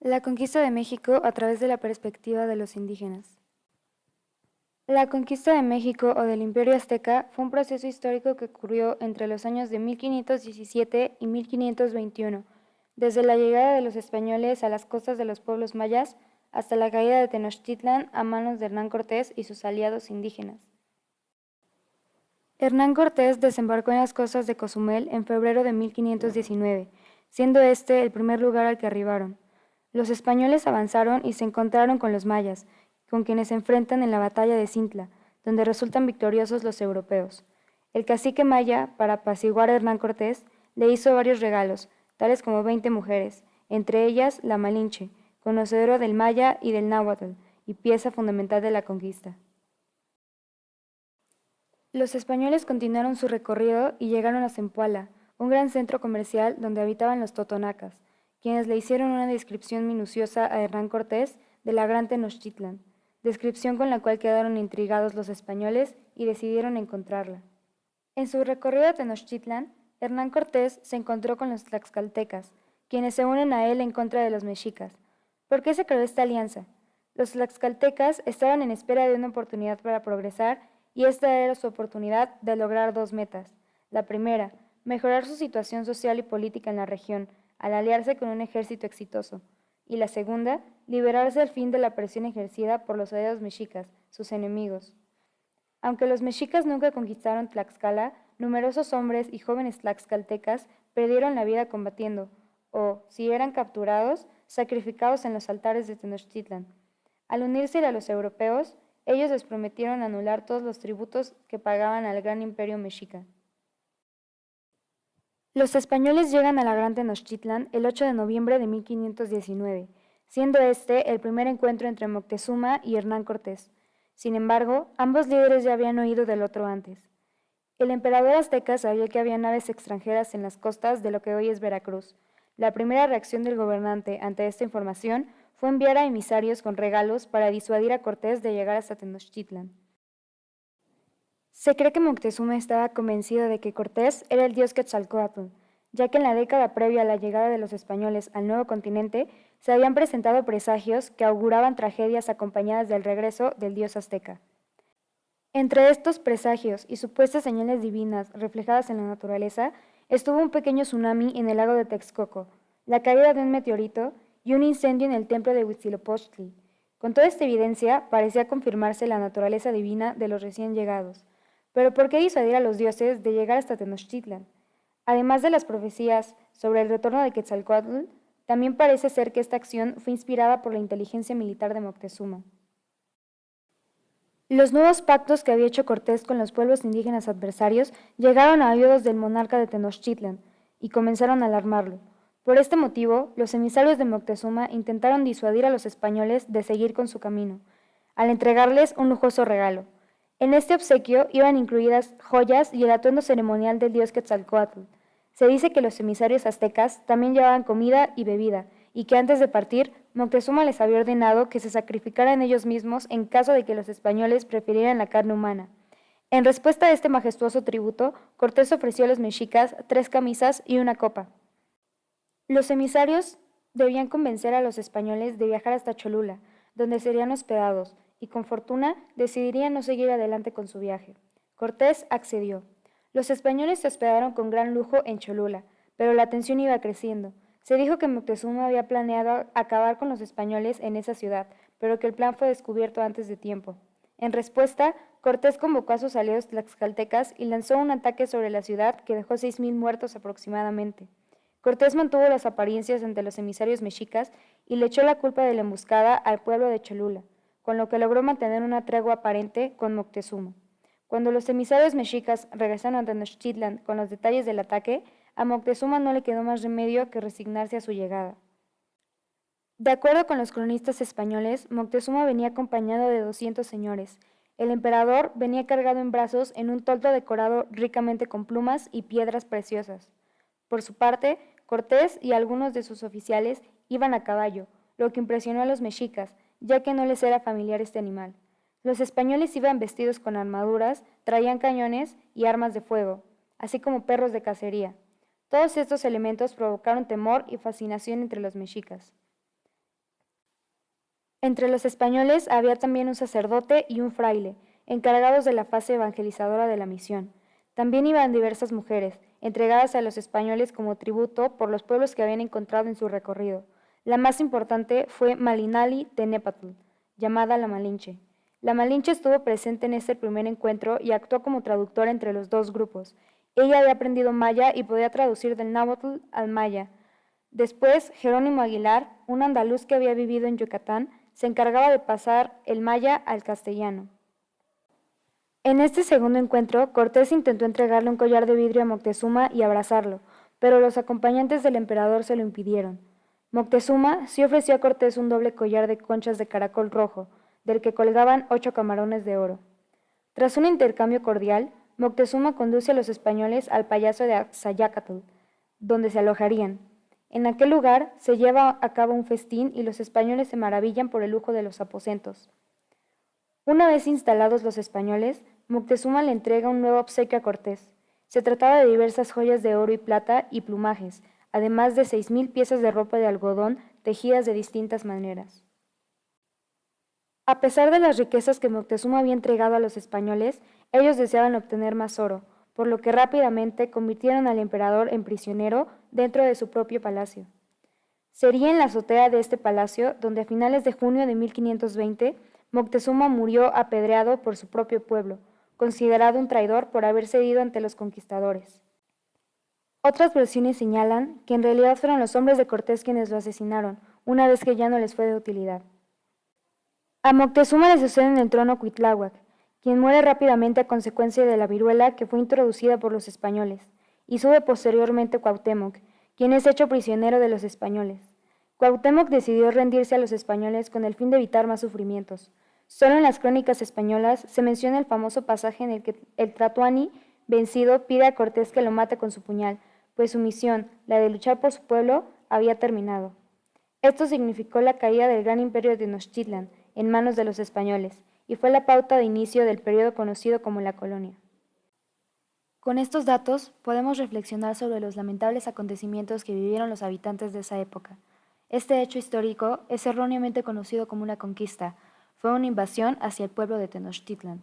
La conquista de México a través de la perspectiva de los indígenas. La conquista de México o del Imperio Azteca fue un proceso histórico que ocurrió entre los años de 1517 y 1521, desde la llegada de los españoles a las costas de los pueblos mayas hasta la caída de Tenochtitlan a manos de Hernán Cortés y sus aliados indígenas. Hernán Cortés desembarcó en las costas de Cozumel en febrero de 1519, siendo este el primer lugar al que arribaron. Los españoles avanzaron y se encontraron con los mayas, con quienes se enfrentan en la batalla de Cintla, donde resultan victoriosos los europeos. El cacique maya, para apaciguar a Hernán Cortés, le hizo varios regalos, tales como 20 mujeres, entre ellas la Malinche, conocedora del maya y del náhuatl, y pieza fundamental de la conquista. Los españoles continuaron su recorrido y llegaron a Zempoala, un gran centro comercial donde habitaban los totonacas, quienes le hicieron una descripción minuciosa a Hernán Cortés de la Gran Tenochtitlan, descripción con la cual quedaron intrigados los españoles y decidieron encontrarla. En su recorrido a Tenochtitlan, Hernán Cortés se encontró con los tlaxcaltecas, quienes se unen a él en contra de los mexicas. ¿Por qué se creó esta alianza? Los tlaxcaltecas estaban en espera de una oportunidad para progresar y esta era su oportunidad de lograr dos metas. La primera, mejorar su situación social y política en la región, al aliarse con un ejército exitoso. Y la segunda, liberarse al fin de la presión ejercida por los aliados mexicas, sus enemigos. Aunque los mexicas nunca conquistaron Tlaxcala, numerosos hombres y jóvenes tlaxcaltecas perdieron la vida combatiendo, o, si eran capturados, sacrificados en los altares de Tenochtitlan. Al unirse a los europeos, ellos les prometieron anular todos los tributos que pagaban al gran imperio mexica. Los españoles llegan a la Gran Tenochtitlan el 8 de noviembre de 1519, siendo este el primer encuentro entre Moctezuma y Hernán Cortés. Sin embargo, ambos líderes ya habían oído del otro antes. El emperador azteca sabía que había naves extranjeras en las costas de lo que hoy es Veracruz. La primera reacción del gobernante ante esta información fue enviar a emisarios con regalos para disuadir a Cortés de llegar hasta Tenochtitlan. Se cree que Moctezuma estaba convencido de que Cortés era el dios Quetzalcóatl, ya que en la década previa a la llegada de los españoles al nuevo continente se habían presentado presagios que auguraban tragedias acompañadas del regreso del dios azteca. Entre estos presagios y supuestas señales divinas reflejadas en la naturaleza, estuvo un pequeño tsunami en el lago de Texcoco, la caída de un meteorito y un incendio en el templo de Huitzilopochtli. Con toda esta evidencia, parecía confirmarse la naturaleza divina de los recién llegados. Pero ¿por qué disuadir a los dioses de llegar hasta Tenochtitlan? Además de las profecías sobre el retorno de Quetzalcóatl, también parece ser que esta acción fue inspirada por la inteligencia militar de Moctezuma. Los nuevos pactos que había hecho Cortés con los pueblos indígenas adversarios llegaron a oídos del monarca de Tenochtitlan y comenzaron a alarmarlo. Por este motivo, los emisarios de Moctezuma intentaron disuadir a los españoles de seguir con su camino, al entregarles un lujoso regalo. En este obsequio iban incluidas joyas y el atuendo ceremonial del dios Quetzalcóatl. Se dice que los emisarios aztecas también llevaban comida y bebida, y que antes de partir, Moctezuma les había ordenado que se sacrificaran ellos mismos en caso de que los españoles prefirieran la carne humana. En respuesta a este majestuoso tributo, Cortés ofreció a los mexicas 3 camisas y una copa. Los emisarios debían convencer a los españoles de viajar hasta Cholula, donde serían hospedados, y con fortuna decidirían no seguir adelante con su viaje. Cortés accedió. Los españoles se hospedaron con gran lujo en Cholula, pero la tensión iba creciendo. Se dijo que Moctezuma había planeado acabar con los españoles en esa ciudad, pero que el plan fue descubierto antes de tiempo. En respuesta, Cortés convocó a sus aliados tlaxcaltecas y lanzó un ataque sobre la ciudad que dejó 6,000 muertos aproximadamente. Cortés mantuvo las apariencias ante los emisarios mexicas y le echó la culpa de la emboscada al pueblo de Cholula, con lo que logró mantener una tregua aparente con Moctezuma. Cuando los emisarios mexicas regresaron a Tenochtitlan con los detalles del ataque, a Moctezuma no le quedó más remedio que resignarse a su llegada. De acuerdo con los cronistas españoles, Moctezuma venía acompañado de 200 señores. El emperador venía cargado en brazos en un toldo decorado ricamente con plumas y piedras preciosas. Por su parte, Cortés y algunos de sus oficiales iban a caballo, lo que impresionó a los mexicas, ya que no les era familiar este animal. Los españoles iban vestidos con armaduras, traían cañones y armas de fuego, así como perros de cacería. Todos estos elementos provocaron temor y fascinación entre los mexicas. Entre los españoles había también un sacerdote y un fraile, encargados de la fase evangelizadora de la misión. También iban diversas mujeres, entregadas a los españoles como tributo por los pueblos que habían encontrado en su recorrido. La más importante fue Malinali Tenepatl, llamada la Malinche. La Malinche estuvo presente en este primer encuentro y actuó como traductora entre los dos grupos. Ella había aprendido maya y podía traducir del náhuatl al maya. Después, Jerónimo Aguilar, un andaluz que había vivido en Yucatán, se encargaba de pasar el maya al castellano. En este segundo encuentro, Cortés intentó entregarle un collar de vidrio a Moctezuma y abrazarlo, pero los acompañantes del emperador se lo impidieron. Moctezuma sí ofreció a Cortés un doble collar de conchas de caracol rojo, del que colgaban 8 camarones de oro. Tras un intercambio cordial, Moctezuma conduce a los españoles al Pallazo de Axayácatl, donde se alojarían. En aquel lugar se lleva a cabo un festín y los españoles se maravillan por el lujo de los aposentos. Una vez instalados los españoles, Moctezuma le entrega un nuevo obsequio a Cortés. Se trataba de diversas joyas de oro y plata y plumajes, además de 6,000 piezas de ropa de algodón tejidas de distintas maneras. A pesar de las riquezas que Moctezuma había entregado a los españoles, ellos deseaban obtener más oro, por lo que rápidamente convirtieron al emperador en prisionero dentro de su propio palacio. Sería en la azotea de este palacio donde a finales de junio de 1520 Moctezuma murió apedreado por su propio pueblo, considerado un traidor por haber cedido ante los conquistadores. Otras versiones señalan que en realidad fueron los hombres de Cortés quienes lo asesinaron, una vez que ya no les fue de utilidad. A Moctezuma le sucede en el trono Cuitláhuac, quien muere rápidamente a consecuencia de la viruela que fue introducida por los españoles, y sube posteriormente Cuauhtémoc, quien es hecho prisionero de los españoles. Cuauhtémoc decidió rendirse a los españoles con el fin de evitar más sufrimientos. Solo en las crónicas españolas se menciona el famoso pasaje en el que el Tlatoani, vencido, pide a Cortés que lo mate con su puñal, pues su misión, la de luchar por su pueblo, había terminado. Esto significó la caída del gran imperio de Tenochtitlan en manos de los españoles y fue la pauta de inicio del periodo conocido como la colonia. Con estos datos podemos reflexionar sobre los lamentables acontecimientos que vivieron los habitantes de esa época. Este hecho histórico es erróneamente conocido como una conquista, fue una invasión hacia el pueblo de Tenochtitlan.